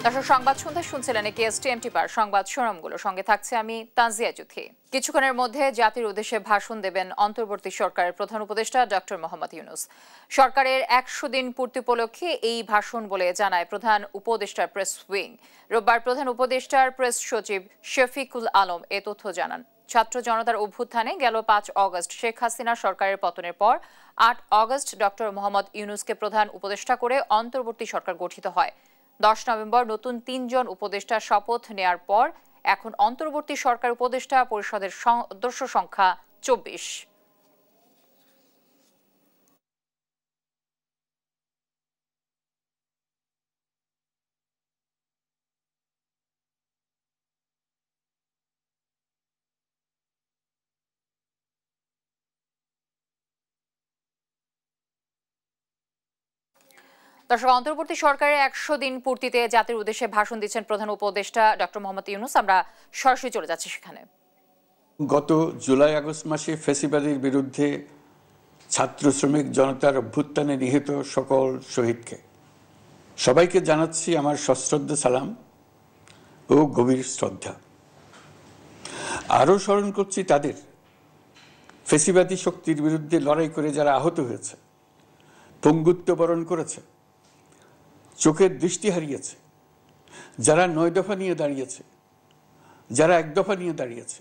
দর্শক সংবাদ সন্ধ্যা শুনছিলেন কেএসটিএমটি পার সংবাদ শিরোনামগুলো সঙ্গে থাকছে আমি তানজিয়া জুথি। কিছুক্ষণের মধ্যে জাতির উদ্দেশ্যে ভাষণ দেবেন অন্তর্বর্তী সরকারের প্রধান উপদেষ্টা ডক্টর মোহাম্মদ ইউনূস। সরকারের 100 দিন পূর্তি উপলক্ষে এই ভাষণ বলে জানায় প্রধান উপদেষ্টার প্রেস উইং। রোববার প্রধান উপদেষ্টার প্রেস সচিব শফিকুল আলম এ তথ্য জানান। ছাত্র জনতার অভ্যুত্থানে গেল 5 অগস্ট শেখ হাসিনা সরকারের পতনের পর 8 অগস্ট ডক্টর মোহাম্মদ ইউনূসকে প্রধান উপদেষ্টা করে অন্তর্বর্তী সরকার গঠিত হয়। 10 নভেম্বর নতুন 3 জন উপদেষ্টা শপথ নেয়ার পর এখন অন্তর্বর্তী সরকার উপদেষ্টা পরিষদের সদস্য সংখ্যা 24। দর্শক, অন্তর্বর্তী সরকারের 100 দিন পূর্তিতে জাতির উদ্দেশ্যে ভাষণ দিচ্ছেন প্রধান উপদেষ্টা ডক্টর মোহাম্মদ ইউনূস। আমরা সরাসরি চলে যাচ্ছি সেখানে। গত জুলাই আগস্ট মাসে ফ্যাসিবাদের বিরুদ্ধে ছাত্র শ্রমিক জনতার অভ্যুত্থানে নিহত সকল শহীদকে সবাইকে জানাচ্ছি আমার সশ্রদ্ধ সালাম ও গভীর শ্রদ্ধা। আরও স্মরণ করছি তাদের ফ্যাসিবাদী শক্তির বিরুদ্ধে লড়াই করে যারা আহত হয়েছে, পঙ্গুত্ব বরণ করেছে, চোখের দৃষ্টি হারিয়েছে, যারা 9 দফা নিয়ে দাঁড়িয়েছে, যারা 1 দফা নিয়ে দাঁড়িয়েছে,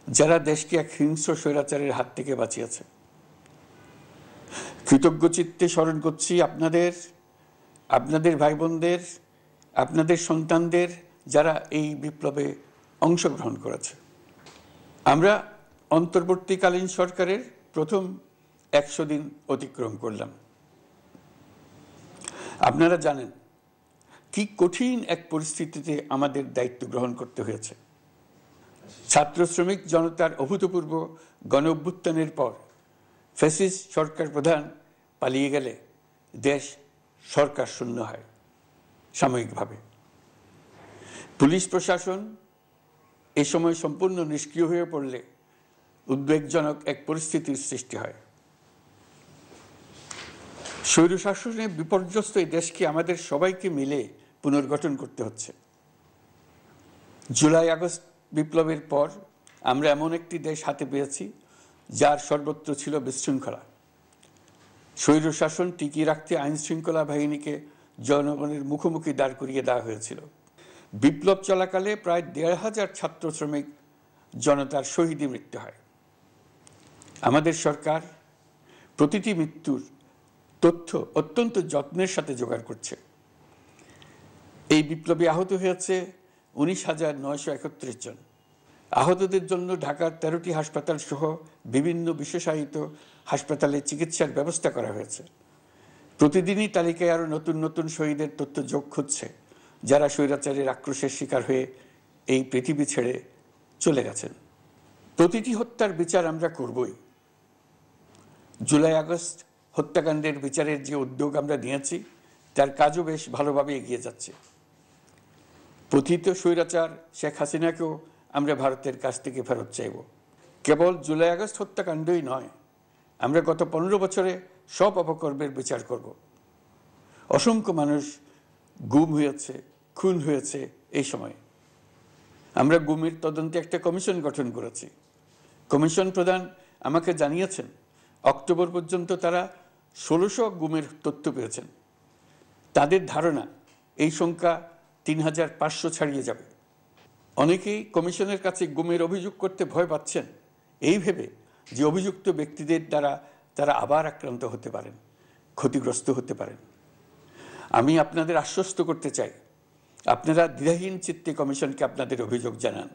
যারা দেশকে এক হিংস্র স্বৈরাচারের হাত থেকে বাঁচিয়েছে। কৃতজ্ঞ চিত্তে স্মরণ করছি আপনাদের ভাই বোনদের, আপনাদের সন্তানদের যারা এই বিপ্লবে অংশগ্রহণ করেছে। আমরা অন্তর্বর্তীকালীন সরকারের প্রথম 100 দিন অতিক্রম করলাম। আপনারা জানেন কি কঠিন এক পরিস্থিতিতে আমাদের দায়িত্ব গ্রহণ করতে হয়েছে। ছাত্র শ্রমিক জনতার অভূতপূর্ব গণ অভ্যুত্থানের পর ফ্যাসিস্ট সরকার প্রধান পালিয়ে গেলে দেশ সরকার শূন্য হয় সাময়িকভাবে। পুলিশ প্রশাসন এ সময় সম্পূর্ণ নিষ্ক্রিয় হয়ে পড়লে উদ্বেগজনক এক পরিস্থিতির সৃষ্টি হয়। স্বৈরশাসনে বিপর্যস্ত এই দেশকে আমাদের সবাইকে মিলে পুনর্গঠন করতে হচ্ছে। জুলাই আগস্ট বিপ্লবের পর আমরা এমন একটি দেশ হাতে পেয়েছি যার সর্বত্র ছিল বিশৃঙ্খলা। স্বৈরশাসন টিকিয়ে রাখতে আইন শৃঙ্খলা বাহিনীকে জনগণের মুখোমুখি দাঁড় করিয়ে দেওয়া হয়েছিল। বিপ্লব চলাকালে প্রায় 1,500 ছাত্র শ্রমিক জনতার শহীদে মৃত্যু হয়। আমাদের সরকার প্রতিটি মৃত্যুর তথ্য অত্যন্ত যত্নের সাথে জোগাড় করছে। এই বিপ্লবে আহত হয়েছে 19,931 জন। আহতদের জন্য ঢাকার 13টি হাসপাতাল সহ বিভিন্ন বিশেষায়িত হাসপাতালে চিকিৎসার ব্যবস্থা করা হয়েছে। প্রতিদিনই তালিকায় আরও নতুন নতুন শহীদের তথ্য যোগ হচ্ছে, যারা স্বৈরাচারের আক্রোশের শিকার হয়ে এই পৃথিবী ছেড়ে চলে গেছেন। প্রতিটি হত্যার বিচার আমরা করবই। জুলাই আগস্ট হত্যাকাণ্ডের বিচারের যে উদ্যোগ আমরা নিয়েছি তার কাজও বেশ ভালোভাবে এগিয়ে যাচ্ছে। পতিত স্বৈরাচার শেখ হাসিনাকেও আমরা ভারতের কাছ থেকে ফেরত চাইব। কেবল জুলাই আগস্ট হত্যাকাণ্ডই নয়, আমরা গত 15 বছরে সব অপকর্মের বিচার করব। অসংখ্য মানুষ গুম হয়েছে, খুন হয়েছে। এই সময় আমরা গুমের তদন্তে একটা কমিশন গঠন করেছি। কমিশন প্রধান আমাকে জানিয়েছেন অক্টোবর পর্যন্ত তারা 1600 গুমের তথ্য পেয়েছেন। তাদের ধারণা এই সংখ্যা 3,500 ছাড়িয়ে যাবে। অনেকেই কমিশনের কাছে গুমের অভিযোগ করতে ভয় পাচ্ছেন এই ভেবে যে অভিযুক্ত ব্যক্তিদের দ্বারা তারা আবার আক্রান্ত হতে পারেন, ক্ষতিগ্রস্ত হতে পারেন। আমি আপনাদের আশ্বস্ত করতে চাই, আপনারা দ্বিধাহীন চিত্তে কমিশনকে আপনাদের অভিযোগ জানান।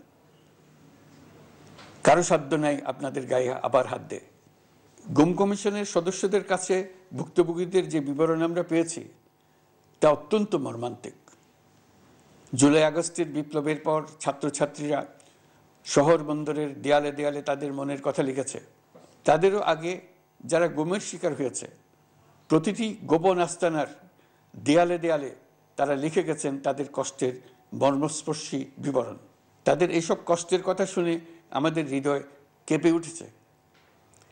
কারো সাধ্য নাই আপনাদের গায়ে আবার হাত দেয়। গুম কমিশনের সদস্যদের কাছে ভুক্তভোগীদের যে বিবরণ আমরা পেয়েছি তা অত্যন্ত মর্মান্তিক। জুলাই আগস্টের বিপ্লবের পর ছাত্রছাত্রীরা শহর বন্দরের দেয়ালে দেয়ালে তাদের মনের কথা লিখেছে। তাদেরও আগে যারা গুমের শিকার হয়েছে প্রতিটি গোপন আস্তানার দেয়ালে দেয়ালে তারা লিখে গেছেন তাদের কষ্টের মর্মস্পর্শী বিবরণ। তাদের এইসব কষ্টের কথা শুনে আমাদের হৃদয় কেঁপে উঠেছে।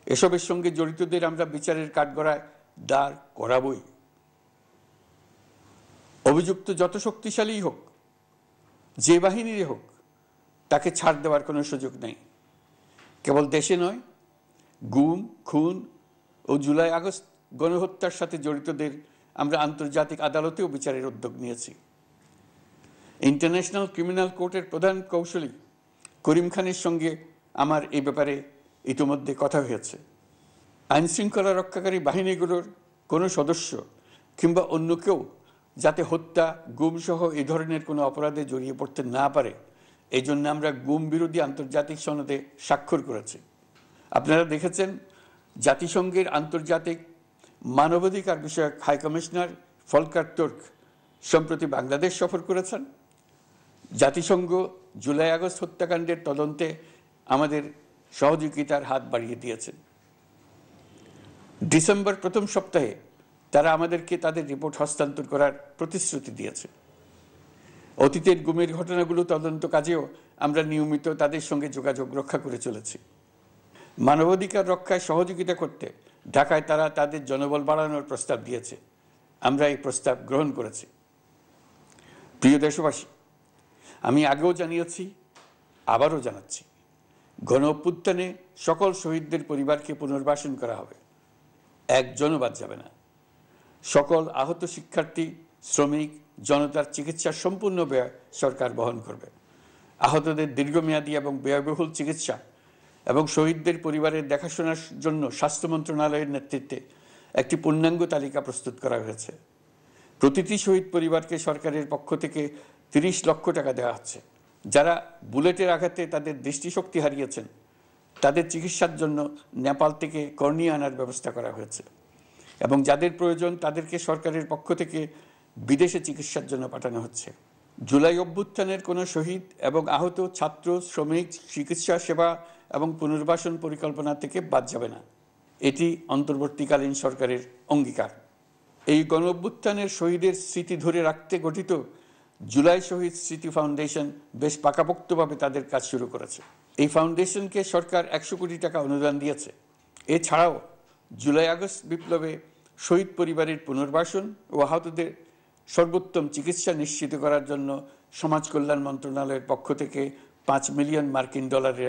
এসবের সঙ্গে জড়িতদের আমরা বিচারের কাঠগড়ায় দাঁড় করাবই। অভিযুক্ত যত শক্তিশালী হোক, যে বাহিনীরই হোক, তাকে ছাড় দেওয়ার কোনো সুযোগ নেই। কেবল দেশে নয়, গুম, খুন ও জুলাই আগস্ট গণহত্যার সাথে জড়িতদের আমরা আন্তর্জাতিক আদালতেও বিচারের উদ্যোগ নিয়েছি। ইন্টারন্যাশনাল ক্রিমিনাল কোর্টের প্রধান কৌঁসুলি করিম খানের সঙ্গে আমার এই ব্যাপারে ইতিমধ্যে কথা হয়েছে। আইন শৃঙ্খলা রক্ষাকারী বাহিনীগুলোর কোনো সদস্য কিংবা অন্য কেউ যাতে হত্যা, গুম সহ এই ধরনের কোনো অপরাধে জড়িয়ে পড়তে না পারে, এই জন্য আমরা গুম বিরোধী আন্তর্জাতিক সনদে স্বাক্ষর করেছি। আপনারা দেখেছেন, জাতিসংঘের আন্তর্জাতিক মানবাধিকার বিষয়ক হাই কমিশনার ফলকার তুর্ক সম্প্রতি বাংলাদেশ সফর করেছেন। জাতিসংঘ জুলাই আগস্ট হত্যাকাণ্ডের তদন্তে আমাদের সহযোগিতার হাত বাড়িয়ে দিয়েছেন। ডিসেম্বর প্রথম সপ্তাহে তারা আমাদেরকে তাদের রিপোর্ট হস্তান্তর করার প্রতিশ্রুতি দিয়েছে। অতীতের গুমের ঘটনাগুলো তদন্ত কাজেও আমরা নিয়মিত তাদের সঙ্গে যোগাযোগ রক্ষা করে চলেছি। মানবাধিকার রক্ষায় সহযোগিতা করতে ঢাকায় তারা তাদের জনবল বাড়ানোর প্রস্তাব দিয়েছে। আমরা এই প্রস্তাব গ্রহণ করেছি। প্রিয় দেশবাসী, আমি আগেও জানিয়েছি, আবারও জানাচ্ছি, গণ অভ্যুত্থানে সকল শহীদদের পরিবারকে পুনর্বাসন করা হবে, একজনও বাদ যাবে না। সকল আহত শিক্ষার্থী, শ্রমিক, জনতার চিকিৎসার সম্পূর্ণ ব্যয় সরকার বহন করবে। আহতদের দীর্ঘমেয়াদী এবং ব্যয়বহুল চিকিৎসা এবং শহীদদের পরিবারের দেখাশোনার জন্য স্বাস্থ্য মন্ত্রণালয়ের নেতৃত্বে একটি পূর্ণাঙ্গ তালিকা প্রস্তুত করা হয়েছে। প্রতিটি শহীদ পরিবারকে সরকারের পক্ষ থেকে 30 লক্ষ টাকা দেওয়া হচ্ছে। যারা বুলেটের আঘাতে তাদের দৃষ্টিশক্তি হারিয়েছেন, তাদের চিকিৎসার জন্য নেপাল থেকে কর্নিয়া আনার ব্যবস্থা করা হয়েছে এবং যাদের প্রয়োজন তাদেরকে সরকারের পক্ষ থেকে বিদেশে চিকিৎসার জন্য পাঠানো হচ্ছে। জুলাই অভ্যুত্থানের কোনো শহীদ এবং আহত ছাত্র, শ্রমিক চিকিৎসা সেবা এবং পুনর্বাসন পরিকল্পনা থেকে বাদ যাবে না। এটি অন্তর্বর্তীকালীন সরকারের অঙ্গীকার। এই গণ অভ্যুত্থানের শহীদের স্মৃতি ধরে রাখতে গঠিত জুলাই শহীদ স্মৃতি ফাউন্ডেশন বেশ পাকাপোক্তভাবে তাদের কাজ শুরু করেছে। এই ফাউন্ডেশনকে সরকার 100 কোটি টাকা অনুদান দিয়েছে। এছাড়াও জুলাই আগস্ট বিপ্লবে শহীদ পরিবারের পুনর্বাসন ও আহতদের সর্বোত্তম চিকিৎসা নিশ্চিত করার জন্য সমাজ কল্যাণ মন্ত্রণালয়ের পক্ষ থেকে $5 মিলিয়ন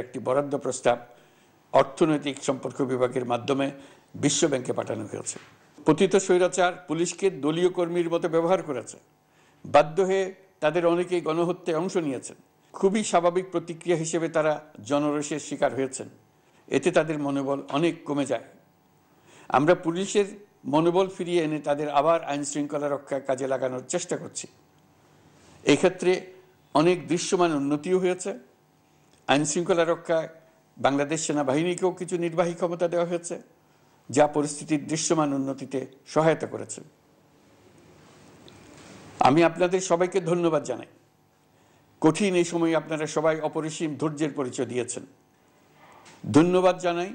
একটি বরাদ্দ প্রস্তাব অর্থনৈতিক সম্পর্ক বিভাগের মাধ্যমে বিশ্ব ব্যাংকে পাঠানো হয়েছে। পতিত স্বৈরাচার পুলিশকে দলীয় কর্মীর মতো ব্যবহার করেছে। বাধ্য হয়ে তাদের অনেকেই গণহত্যায় অংশ নিয়েছেন। খুবই স্বাভাবিক প্রতিক্রিয়া হিসেবে তারা জনরোষের শিকার হয়েছেন। এতে তাদের মনোবল অনেক কমে যায়। আমরা পুলিশের মনোবল ফিরিয়ে এনে তাদের আবার আইন শৃঙ্খলা রক্ষার কাজে লাগানোর চেষ্টা করছি। এই ক্ষেত্রে অনেক দৃশ্যমান উন্নতিও হয়েছে। আইন শৃঙ্খলা রক্ষায় বাংলাদেশ সেনাবাহিনীকেও কিছু নির্বাহী ক্ষমতা দেওয়া হয়েছে, যা পরিস্থিতির দৃশ্যমান উন্নতিতে সহায়তা করেছে। আমি আপনাদের সবাইকে ধন্যবাদ জানাই। কঠিন এই সময়ে আপনারা সবাই অপরিসীম ধৈর্যের পরিচয় দিয়েছেন। ধন্যবাদ জানাই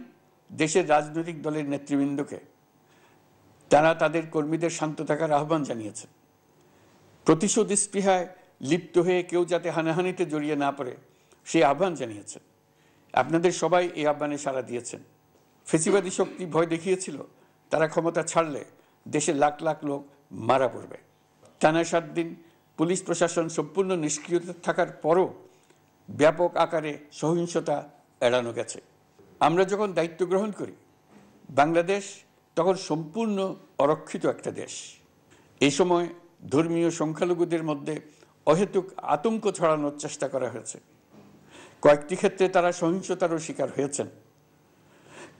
দেশের রাজনৈতিক দলের নেতৃবৃন্দকে। তারা তাদের কর্মীদের শান্ত থাকার আহ্বান জানিয়েছেন। প্রতিশোধ স্পৃহায় লিপ্ত হয়ে কেউ যাতে হানাহানিতে জড়িয়ে না পড়ে সেই আহ্বান জানিয়েছেন। আপনাদের সবাই এই আহ্বানে সাড়া দিয়েছেন। ফেসিবাদী শক্তি ভয় দেখিয়েছিল তারা ক্ষমতা ছাড়লে দেশে লাখ লাখ লোক মারা পড়বে। টানা 7 দিন পুলিশ প্রশাসন সম্পূর্ণ নিষ্ক্রিয় থাকার পরও ব্যাপক আকারে সহিংসতা এড়ানো গেছে। আমরা যখন দায়িত্ব গ্রহণ করি, বাংলাদেশ তখন সম্পূর্ণ অরক্ষিত একটা দেশ। এই সময় ধর্মীয় সংখ্যালঘুদের মধ্যে অহেতুক আতঙ্ক ছড়ানোর চেষ্টা করা হয়েছে। কয়েকটি ক্ষেত্রে তারা সহিংসতারও শিকার হয়েছেন।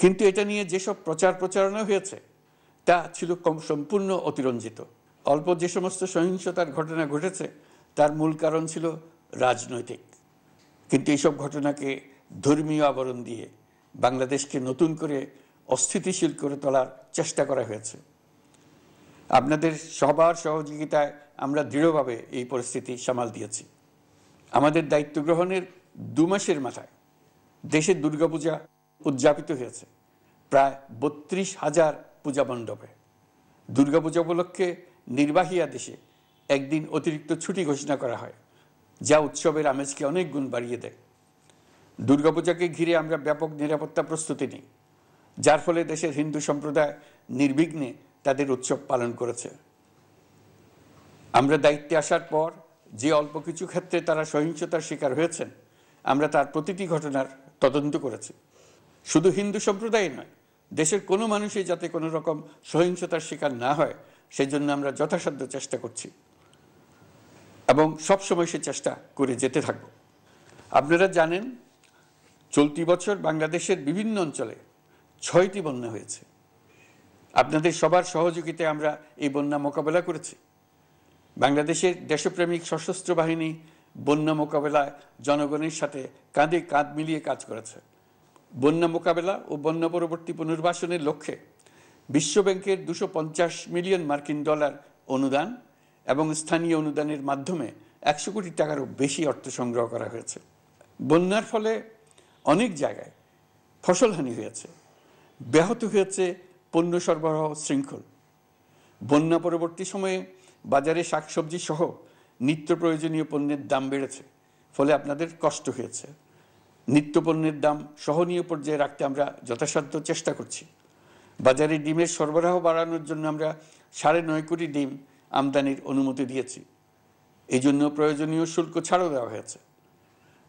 কিন্তু এটা নিয়ে যেসব প্রচারণা হয়েছে তা ছিল সম্পূর্ণ অতিরঞ্জিত। অল্প যে সমস্ত সহিংসতার ঘটনা ঘটেছে তার মূল কারণ ছিল রাজনৈতিক। কিন্তু এইসব ঘটনাকে ধর্মীয় আবরণ দিয়ে বাংলাদেশকে নতুন করে অস্থিতিশীল করে তোলার চেষ্টা করা হয়েছে। আপনাদের সবার সহযোগিতায় আমরা দৃঢ়ভাবে এই পরিস্থিতি সামাল দিয়েছি। আমাদের দায়িত্ব গ্রহণের 2 মাসের মাথায় দেশে দুর্গাপূজা উদযাপিত হয়েছে প্রায় 32,000 পূজা মণ্ডপে। দুর্গাপূজা উপলক্ষে নির্বাহী আদেশে একদিন অতিরিক্ত ছুটি ঘোষণা করা হয়, যা উৎসবের আমেজকে অনেক গুণ বাড়িয়ে দেয়। দুর্গাপূজাকে ঘিরে আমরা ব্যাপক নিরাপত্তা প্রস্তুতি নিই, যার ফলে দেশের হিন্দু সম্প্রদায় নির্বিঘ্নে তাদের উৎসব পালন করেছে। আমরা দায়িত্বে আসার পর যে অল্প কিছু ক্ষেত্রে তারা সহিংসতার শিকার হয়েছেন, আমরা তার প্রতিটি ঘটনার তদন্ত করেছি। শুধু হিন্দু সম্প্রদায় নয়, দেশের কোনো মানুষই যাতে কোনো রকম সহিংসতার শিকার না হয় সেজন্য আমরা যথাসাধ্য চেষ্টা করছি এবং সবসময় সে চেষ্টা করে যেতে থাকব। আপনারা জানেন, চলতি বছর বাংলাদেশের বিভিন্ন অঞ্চলে 6টি বন্যা হয়েছে। আপনাদের সবার সহযোগিতায় আমরা এই বন্যা মোকাবেলা করেছি। বাংলাদেশের দেশপ্রেমিক সশস্ত্র বাহিনী বন্যা মোকাবেলায় জনগণের সাথে কাঁধে কাঁধ মিলিয়ে কাজ করেছে। বন্যা মোকাবেলা ও বন্যা পরবর্তী পুনর্বাসনের লক্ষ্যে বিশ্বব্যাংকের 250 মিলিয়ন মার্কিন ডলার অনুদান এবং স্থানীয় অনুদানের মাধ্যমে 100 কোটি টাকারও বেশি অর্থ সংগ্রহ করা হয়েছে। বন্যার ফলে অনেক জায়গায় ফসলহানি হয়েছে, ব্যাহত হয়েছে পণ্য সরবরাহ শৃঙ্খল। বন্যা পরবর্তী সময়ে বাজারে শাকসবজি সহ নিত্য প্রয়োজনীয় পণ্যের দাম বেড়েছে, ফলে আপনাদের কষ্ট হয়েছে। নিত্য পণ্যের দাম সহনীয় পর্যায়ে রাখতে আমরা যথাসাধ্য চেষ্টা করছি। বাজারে ডিমের সরবরাহ বাড়ানোর জন্য আমরা 9.5 কোটি ডিম আমদানির অনুমতি দিয়েছি। এই জন্য প্রয়োজনীয় শুল্ক ছাড়ও দেওয়া হয়েছে।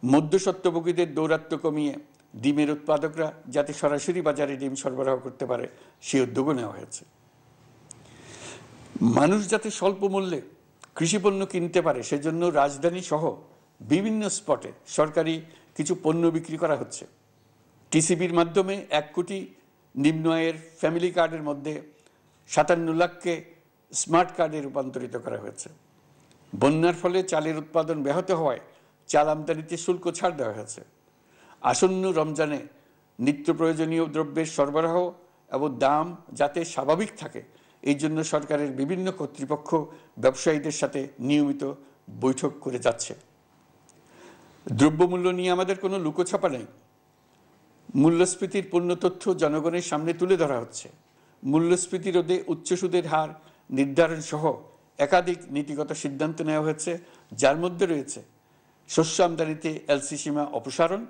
মধ্যস্বত্বভোগীদের দৌরাত্ম্য কমিয়ে ডিমের উৎপাদকরা যাতে সরাসরি বাজারে ডিম সরবরাহ করতে পারে সে উদ্যোগও নেওয়া হয়েছে। মানুষ যাতে স্বল্প মূল্যে কৃষিপণ্য কিনতে পারে সেজন্য রাজধানী সহ বিভিন্ন স্পটে সরকারি কিছু পণ্য বিক্রি করা হচ্ছে। টিসিবির মাধ্যমে 1 কোটি নিম্ন আয়ের ফ্যামিলি কার্ডের মধ্যে 57 লাখকে স্মার্ট কার্ডে রূপান্তরিত করা হয়েছে। বন্যার ফলে চালের উৎপাদন ব্যাহত হওয়ায় চাল আমদানিতে শুল্ক ছাড় দেওয়া হয়েছে। আসন্ন রমজানে নিত্য প্রয়োজনীয় দ্রব্যের সরবরাহ এবং দাম যাতে স্বাভাবিক থাকে এই জন্য সরকারের বিভিন্ন কর্তৃপক্ষ ব্যবসায়ীদের সাথে নিয়মিত বৈঠক করে যাচ্ছে। দ্রব্যমূল্য নিয়ে আমাদের কোনো লুকোছাপা নেই। মূল্যস্ফীতির পূর্ণ তথ্য জনগণের সামনে তুলে ধরা হচ্ছে। মূল্যস্ফীতি রোধে উচ্চ সুদের হার নির্ধারণ সহ একাধিক নীতিগত সিদ্ধান্ত নেওয়া হয়েছে, যার মধ্যে রয়েছে শস্য আমদানিতে এলসি সীমা অপসারণ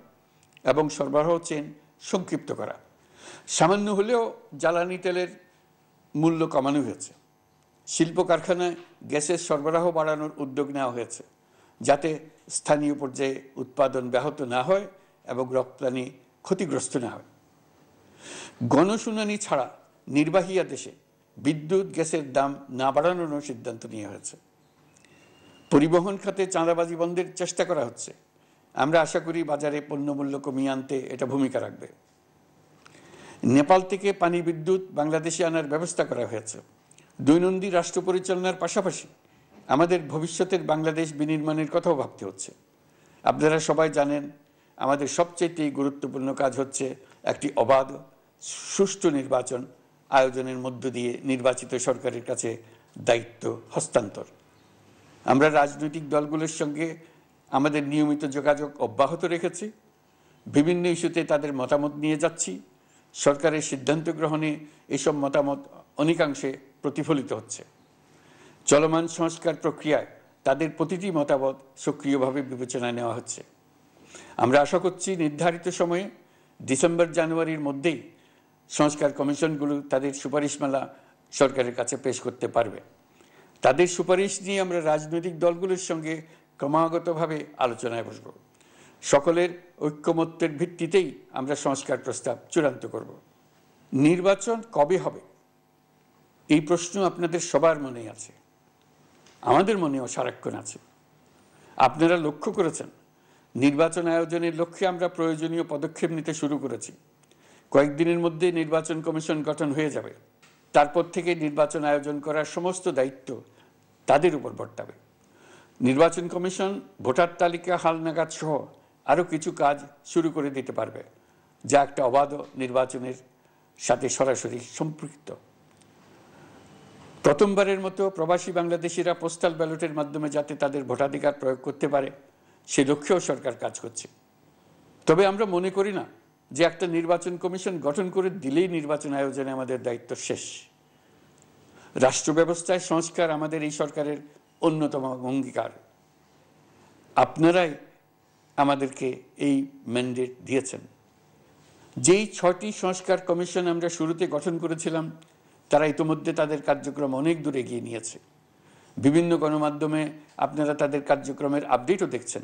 এবং সরবরাহ চেইন সংক্ষিপ্ত করা। সামান্য হলেও জ্বালানি তেলের মূল্য কমানো হয়েছে। শিল্প কারখানায় গ্যাসের সরবরাহ বাড়ানোর উদ্যোগ নেওয়া হয়েছে যাতে স্থানীয় পর্যায়ে উৎপাদন ব্যাহত না হয় এবং রপ্তানি ক্ষতিগ্রস্ত না হয়। গণশুনানি ছাড়া নির্বাহী আদেশে বিদ্যুৎ গ্যাসের দাম না বাড়ানোর সিদ্ধান্ত নেওয়া হয়েছে। পরিবহন খাতে চাঁদাবাজি বন্ধের চেষ্টা করা হচ্ছে। আমরা আশা করি বাজারে পণ্যমূল্য কমিয়ে আনতে এটা ভূমিকা রাখবে। নেপাল থেকে পানি বিদ্যুৎ বাংলাদেশে আনার ব্যবস্থা করা হয়েছে। দৈনন্দিন রাষ্ট্র পরিচালনার পাশাপাশি আমাদের ভবিষ্যতের বাংলাদেশ বিনির্মাণের কথাও ভাবতে হচ্ছে। আপনারা সবাই জানেন, আমাদের সবচেয়ে গুরুত্বপূর্ণ কাজ হচ্ছে একটি অবাধ সুষ্ঠু নির্বাচন আয়োজনের মধ্য দিয়ে নির্বাচিত সরকারের কাছে দায়িত্ব হস্তান্তর। আমরা রাজনৈতিক দলগুলোর সঙ্গে আমাদের নিয়মিত যোগাযোগ অব্যাহত রেখেছি। বিভিন্ন ইস্যুতে তাদের মতামত নিয়ে যাচ্ছি। সরকারের সিদ্ধান্ত গ্রহণে এসব মতামত অনেকাংশে প্রতিফলিত হচ্ছে। চলমান সংস্কার প্রক্রিয়ায় তাদের প্রতিটি মতামত সক্রিয়ভাবে বিবেচনায় নেওয়া হচ্ছে। আমরা আশা করছি নির্ধারিত সময়ে ডিসেম্বর-জানুয়ারির মধ্যেই সংস্কার কমিশনগুলো তাদের সুপারিশমালা সরকারের কাছে পেশ করতে পারবে। তাদের সুপারিশ নিয়ে আমরা রাজনৈতিক দলগুলোর সঙ্গে ক্রমাগতভাবে আলোচনায় বসব। সকলের ঐক্যমত্যের ভিত্তিতেই আমরা সংস্কার প্রস্তাব চূড়ান্ত করব। নির্বাচন কবে হবে এই প্রশ্ন আপনাদের সবার মনেই আছে, আমাদের মনেও সারাক্ষণ আছে। আপনারা লক্ষ্য করেছেন, নির্বাচন আয়োজনের লক্ষ্যে আমরা প্রয়োজনীয় পদক্ষেপ নিতে শুরু করেছি। কয়েকদিনের মধ্যে নির্বাচন কমিশন গঠন হয়ে যাবে। তারপর থেকে নির্বাচন আয়োজন করার সমস্ত দায়িত্ব তাদের উপর বর্তাবে। নির্বাচন কমিশন ভোটার তালিকা হালনাগাদ সহ আরও কিছু কাজ শুরু করে দিতে পারবে, যা একটা অবাধ নির্বাচনের সাথে সরাসরি সম্পৃক্ত। প্রথমবারের মতো প্রবাসী বাংলাদেশিরা পোস্টাল ব্যালটের মাধ্যমে যাতে তাদের ভোটাধিকার প্রয়োগ করতে পারে সে লক্ষ্যেও সরকার কাজ করছে। তবে আমরা মনে করি না যে একটা নির্বাচন কমিশন গঠন করে দিলেই নির্বাচন আয়োজনে আমাদের দায়িত্ব শেষ। রাষ্ট্র ব্যবস্থায় সংস্কার আমাদের এই সরকারের অন্যতম অঙ্গীকার। আপনারাই আমাদেরকে এই ম্যান্ডেট দিয়েছেন। যেই 6টি সংস্কার কমিশন আমরা শুরুতে গঠন করেছিলাম তারা ইতিমধ্যে তাদের কার্যক্রম অনেক দূর এগিয়ে নিয়েছে। বিভিন্ন গণমাধ্যমে আপনারা তাদের কার্যক্রমের আপডেটও দেখছেন।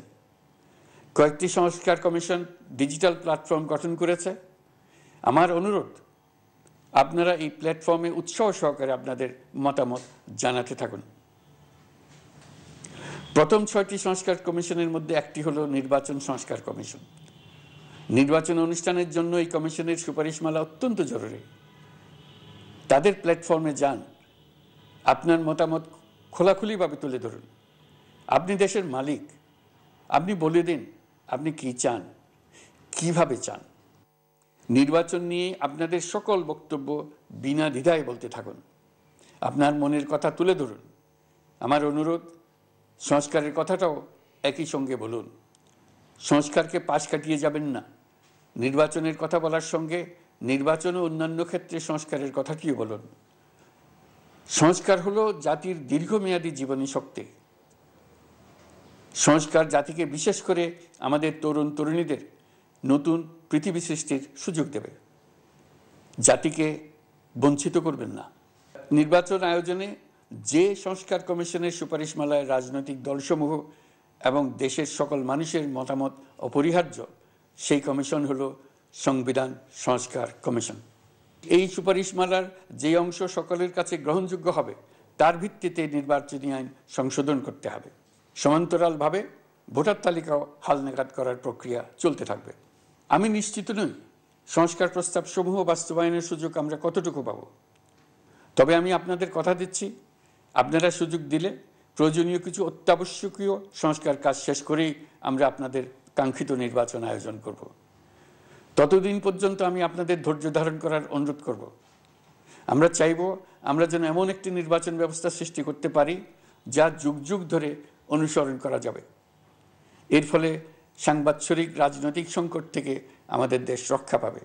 কয়েকটি সংস্কার কমিশন ডিজিটাল প্ল্যাটফর্ম গঠন করেছে। আমার অনুরোধ, আপনারা এই প্ল্যাটফর্মে উৎসাহ সহকারে আপনাদের মতামত জানাতে থাকুন। প্রথম 6টি সংস্কার কমিশনের মধ্যে একটি হলো নির্বাচন সংস্কার কমিশন। নির্বাচন অনুষ্ঠানের জন্য এই কমিশনের সুপারিশমালা অত্যন্ত জরুরি। তাদের প্ল্যাটফর্মে যান, আপনার মতামত খোলাখুলিভাবে তুলে ধরুন। আপনি দেশের মালিক, আপনি বলে দিন আপনি কি চান, কিভাবে চান। নির্বাচন নিয়ে আপনাদের সকল বক্তব্য বিনা দ্বিধায় বলতে থাকুন, আপনার মনের কথা তুলে ধরুন। আমার অনুরোধ, সংস্কারের কথাটাও একই সঙ্গে বলুন। সংস্কারকে পাশ কাটিয়ে যাবেন না। নির্বাচনের কথা বলার সঙ্গে নির্বাচন ও অন্যান্য ক্ষেত্রে সংস্কারের কথাটিও বলুন। সংস্কার হলো জাতির দীর্ঘমেয়াদী জীবনী শক্তি। সংস্কার জাতিকে, বিশেষ করে আমাদের তরুণ তরুণীদের নতুন পৃথিবী সৃষ্টির সুযোগ দেবে, জাতিকে বঞ্চিত করবেন না। নির্বাচন আয়োজনে যে সংস্কার কমিশনের সুপারিশমালায় রাজনৈতিক দলসমূহ এবং দেশের সকল মানুষের মতামত অপরিহার্য, সেই কমিশন হলো সংবিধান সংস্কার কমিশন। এই সুপারিশমালার যে অংশ সকলের কাছে গ্রহণযোগ্য হবে তার ভিত্তিতে নির্বাচনী আইন সংশোধন করতে হবে। সমান্তরালভাবে ভোটার তালিকাও হালনাগাদ করার প্রক্রিয়া চলতে থাকবে। আমি নিশ্চিত নই সংস্কার প্রস্তাব সমূহ বাস্তবায়নের সুযোগ আমরা কতটুকু পাব। তবে আমি আপনাদের কথা দিচ্ছি, আপনারা সুযোগ দিলে প্রয়োজনীয় কিছু অত্যাবশ্যকীয় সংস্কার কাজ শেষ করেই আমরা আপনাদের কাঙ্ক্ষিত নির্বাচন আয়োজন করব। ততদিন পর্যন্ত আমি আপনাদের ধৈর্য ধারণ করার অনুরোধ করব। আমরা চাইব আমরা যেন এমন একটি নির্বাচন ব্যবস্থা সৃষ্টি করতে পারি যা যুগ যুগ ধরে অনুসরণ করা যাবে। এর ফলে সাংবৎসরিক রাজনৈতিক সংকট থেকে আমাদের দেশ রক্ষা পাবে।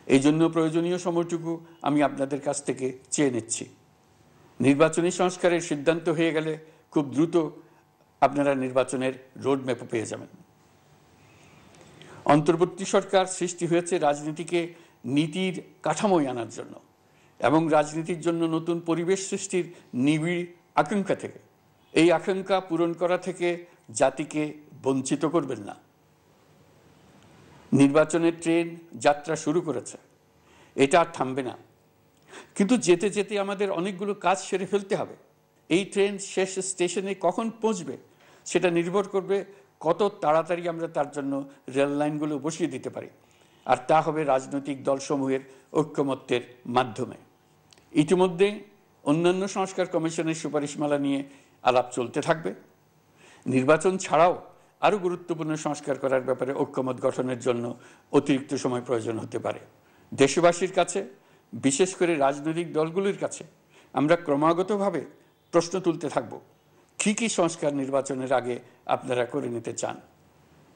এই জন্য প্রয়োজনীয় সময়টুকু আমি আপনাদের কাছ থেকে চেয়ে নিচ্ছি। নির্বাচনী সংস্কারের সিদ্ধান্ত হয়ে গেলে খুব দ্রুত আপনারা নির্বাচনের রোডম্যাপও পেয়ে যাবেন। অন্তর্বর্তী সরকার সৃষ্টি হয়েছে রাজনীতিকে নীতির কাঠামোয় আনার জন্য এবং রাজনীতির জন্য নতুন পরিবেশ সৃষ্টির নিবিড় আকাঙ্ক্ষা থেকে। এই আকাঙ্ক্ষা পূরণ করা থেকে জাতিকে বঞ্চিত করবেন না। নির্বাচনের ট্রেন যাত্রা শুরু করেছে, এটা আর থামবে না। কিন্তু যেতে যেতে আমাদের অনেকগুলো কাজ সেরে ফেলতে হবে। এই ট্রেন শেষ স্টেশনে কখন পৌঁছবে সেটা নির্ভর করবে কত তাড়াতাড়ি আমরা তার জন্য রেল লাইনগুলো বসিয়ে দিতে পারি, আর তা হবে রাজনৈতিক দলসমূহের ঐক্যমত্যের মাধ্যমে। ইতিমধ্যে অন্যান্য সংস্কার কমিশনের সুপারিশমালা নিয়ে আলাপ চলতে থাকবে। নির্বাচন ছাড়াও আরও গুরুত্বপূর্ণ সংস্কার করার ব্যাপারে ঐক্যমত গঠনের জন্য অতিরিক্ত সময় প্রয়োজন হতে পারে। দেশবাসীর কাছে, বিশেষ করে রাজনৈতিক দলগুলির কাছে আমরা ক্রমাগতভাবে প্রশ্ন তুলতে থাকব, কী কী সংস্কার নির্বাচনের আগে আপনারা করে নিতে চান।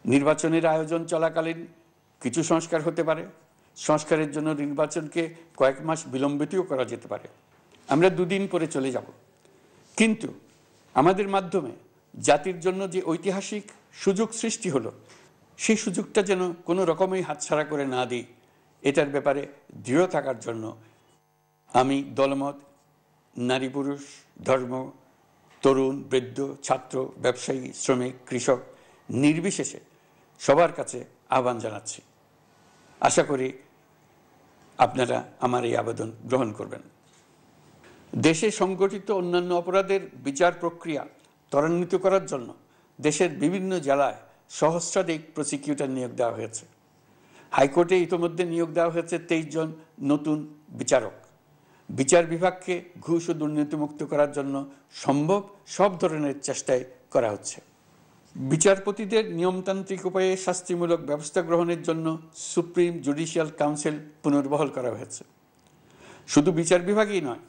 নির্বাচনের আয়োজন চলাকালীন কিছু সংস্কার হতে পারে। সংস্কারের জন্য নির্বাচনকে কয়েক মাস বিলম্বিতও করা যেতে পারে। আমরা দুদিন পরে চলে যাব, কিন্তু আমাদের মাধ্যমে জাতির জন্য যে ঐতিহাসিক সুযোগ সৃষ্টি হলো, সেই সুযোগটা যেন কোনো রকমই হাতছাড়া করে না দিই, এটার ব্যাপারে দৃঢ় থাকার জন্য আমি দলমত, নারী পুরুষ, ধর্ম, তরুণ, বৃদ্ধ, ছাত্র, ব্যবসায়ী, শ্রমিক, কৃষক নির্বিশেষে সবার কাছে আহ্বান জানাচ্ছি। আশা করি আপনারা আমার এই আবেদন গ্রহণ করবেন। দেশে সংগঠিত অন্যান্য অপরাধের বিচার প্রক্রিয়া ত্বরান্বিত করার জন্য দেশের বিভিন্ন জেলায় সহস্রাধিক প্রসিকিউটর নিয়োগ দেওয়া হয়েছে। হাইকোর্টে ইতিমধ্যে নিয়োগ দেওয়া হয়েছে 23 জন নতুন বিচারক। বিচার বিভাগকে ঘুষ ও দুর্নীতিমুক্ত করার জন্য সম্ভব সব ধরনের চেষ্টাই করা হচ্ছে। বিচারপতিদের নিয়মতান্ত্রিক উপায়ে শাস্তিমূলক ব্যবস্থা গ্রহণের জন্য সুপ্রিম জুডিশিয়াল কাউন্সিল পুনর্বহাল করা হয়েছে। শুধু বিচার বিভাগই নয়,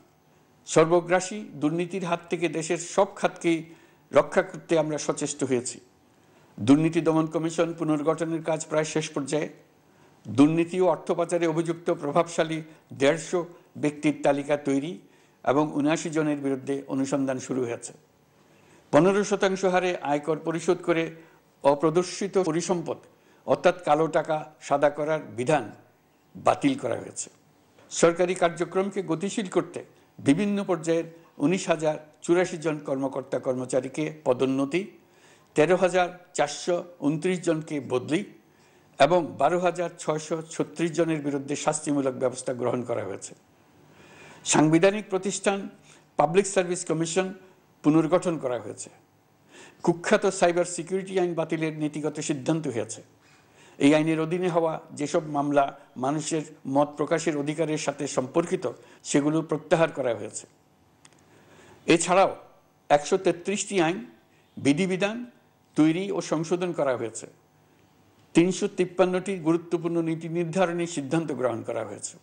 সর্বগ্রাসী দুর্নীতির হাত থেকে দেশের সব খাতকেই রক্ষা করতে আমরা সচেষ্ট হয়েছি। দুর্নীতি দমন কমিশন পুনর্গঠনের কাজ প্রায় শেষ পর্যায়ে। দুর্নীতি ও অর্থ পাচারে অভিযুক্ত প্রভাবশালী 150 ব্যক্তির তালিকা তৈরি এবং 79 জনের বিরুদ্ধে অনুসন্ধান শুরু হয়েছে। 15% হারে আয়কর পরিশোধ করে অপ্রদর্শিত পরিসম্পদ অর্থাৎ কালো টাকা সাদা করার বিধান বাতিল করা হয়েছে। সরকারি কার্যক্রমকে গতিশীল করতে বিভিন্ন পর্যায়ের 19,084 জন কর্মকর্তা কর্মচারীকে পদোন্নতি, 13,429 জনকে বদলি এবং 12,636 জনের বিরুদ্ধে শাস্তিমূলক ব্যবস্থা গ্রহণ করা হয়েছে। সাংবিধানিক প্রতিষ্ঠান পাবলিক সার্ভিস কমিশন পুনর্গঠন করা হয়েছে। কুখ্যাত সাইবার সিকিউরিটি আইন বাতিলের নীতিগত সিদ্ধান্ত হয়েছে। এই আইনের অধীনে হওয়া যেসব মামলা মানুষের মত প্রকাশের অধিকারের সাথে সম্পর্কিত সেগুলো প্রত্যাহার করা হয়েছে। এছাড়াও 133টি আইন বিধিবিধান তৈরি ও সংশোধন করা হয়েছে। 353টি গুরুত্বপূর্ণ নীতি নির্ধারণী সিদ্ধান্ত গ্রহণ করা হয়েছে।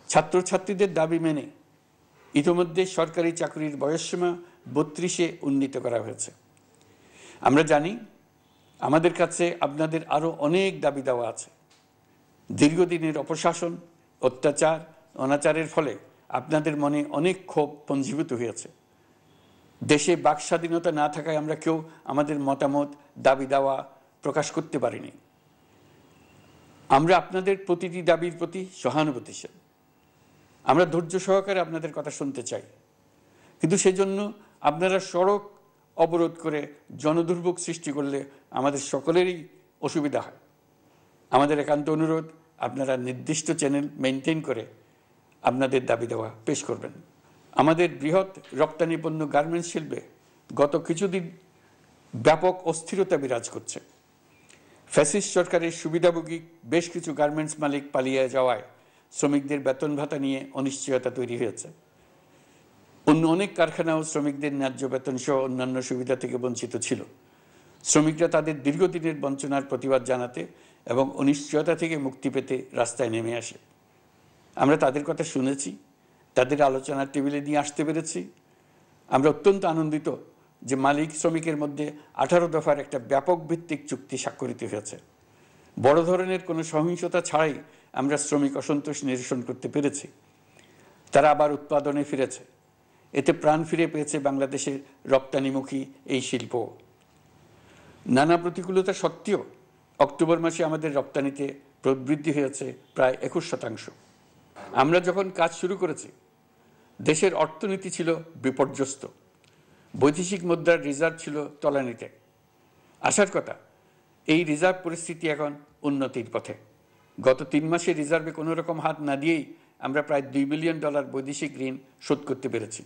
ছাত্রছাত্রীদের দাবি মেনে ইতিমধ্যে সরকারি চাকরির বয়সসীমা 32-এ উন্নীত করা হয়েছে। আমরা জানি আমাদের কাছে আপনাদের আরও অনেক দাবি দেওয়া আছে। দীর্ঘদিনের অপশাসন, অত্যাচার, অনাচারের ফলে আপনাদের মনে অনেক ক্ষোভ পঞ্জীভূত হয়েছে। দেশে বাক স্বাধীনতা না থাকায় আমরা কেউ আমাদের মতামত, দাবি দেওয়া প্রকাশ করতে পারিনি। আমরা আপনাদের প্রতিটি দাবির প্রতি সহানুভূতিশীল। আমরা ধৈর্য সহকারে আপনাদের কথা শুনতে চাই, কিন্তু সেজন্য আপনারা সড়ক অবরোধ করে জনদুর্ভোগ সৃষ্টি করলে আমাদের সকলেরই অসুবিধা হয়। আমাদের একান্ত অনুরোধ, আপনারা নির্দিষ্ট চ্যানেল মেনটেন করে আপনাদের দাবি দেওয়া পেশ করবেন। আমাদের বৃহৎ রপ্তানি পণ্য গার্মেন্টস শিল্পে গত কিছুদিন ব্যাপক অস্থিরতা বিরাজ করছে। ফ্যাসিস্ট সরকারের সুবিধাভোগী বেশ কিছু গার্মেন্টস মালিক পালিয়ে যাওয়ায় শ্রমিকদের বেতন ভাতা নিয়ে অনিশ্চয়তা তৈরি হয়েছে। অন্য অনেক কারখানাও শ্রমিকদের ন্যায্য বেতন সহ অন্যান্য সুবিধা থেকে বঞ্চিত ছিল। শ্রমিকরা তাদের দীর্ঘদিনের বঞ্চনার প্রতিবাদ জানাতে এবং অনিশ্চয়তা থেকে মুক্তি পেতে রাস্তায় নেমে আসে। আমরা তাদের কথা শুনেছি, তাদের আলোচনার টেবিলে নিয়ে আসতে পেরেছি। আমরা অত্যন্ত আনন্দিত যে মালিক শ্রমিকের মধ্যে 18 দফার একটা ব্যাপক ভিত্তিক চুক্তি স্বাক্ষরিত হয়েছে। বড় ধরনের কোনো সহিংসতা ছাড়াই আমরা শ্রমিক অসন্তোষ নিরসন করতে পেরেছি। তারা আবার উৎপাদনে ফিরেছে। এতে প্রাণ ফিরে পেয়েছে বাংলাদেশের রপ্তানিমুখী এই শিল্প। নানা প্রতিকূলতা সত্ত্বেও অক্টোবর মাসে আমাদের রপ্তানিতে প্রবৃদ্ধি হয়েছে প্রায় 21%। আমরা যখন কাজ শুরু করেছি দেশের অর্থনীতি ছিল বিপর্যস্ত। বৈদেশিক মুদ্রার রিজার্ভ ছিল তলানিতে। আসার কথা, এই রিজার্ভ পরিস্থিতি এখন উন্নতির পথে। গত 3 মাসে রিজার্ভে কোনো রকম হাত না দিয়েই আমরা প্রায় $2 বিলিয়ন বৈদেশিক ঋণ শোধ করতে পেরেছি।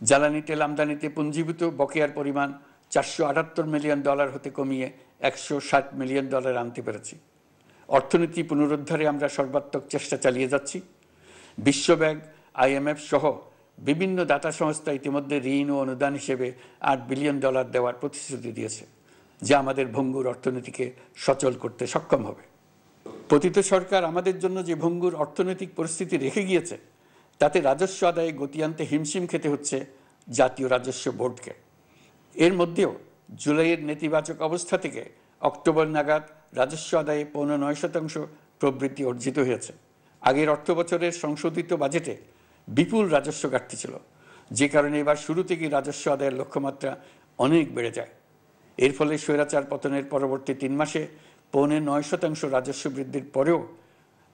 জ্বালানি তেল আমদানিতে পুঞ্জীভূত বকেয়ার পরিমাণ $478 মিলিয়ন হতে কমিয়ে $160 মিলিয়ন আনতে পেরেছি। অর্থনীতি পুনরুদ্ধারে আমরা সর্বাত্মক চেষ্টা চালিয়ে যাচ্ছি। বিশ্বব্যাংক, IMF সহ বিভিন্ন দাতা সংস্থা ইতিমধ্যে ঋণ ও অনুদান হিসেবে $8 বিলিয়ন দেওয়ার প্রতিশ্রুতি দিয়েছে, যা আমাদের ভঙ্গুর অর্থনীতিকে সচল করতে সক্ষম হবে। পতিত সরকার আমাদের জন্য যে ভঙ্গুর অর্থনৈতিক পরিস্থিতি রেখে গিয়েছে তাতে রাজস্ব আদায়ে গতি আনতে হিমশিম খেতে হচ্ছে জাতীয় রাজস্ব বোর্ডকে। এর মধ্যেও জুলাইয়ের নেতিবাচক অবস্থা থেকে অক্টোবর নাগাদ রাজস্ব আদায়ে 9.9% প্রবৃদ্ধি অর্জিত হয়েছে। আগের অর্থ বছরের সংশোধিত বাজেটে বিপুল রাজস্ব ঘাটতি ছিল, যে কারণে এবার শুরু থেকেই রাজস্ব আদায়ের লক্ষ্যমাত্রা অনেক বেড়ে যায়। এর ফলে স্বৈরাচার পতনের পরবর্তী 3 মাসে 9.9% রাজস্ব বৃদ্ধির পরেও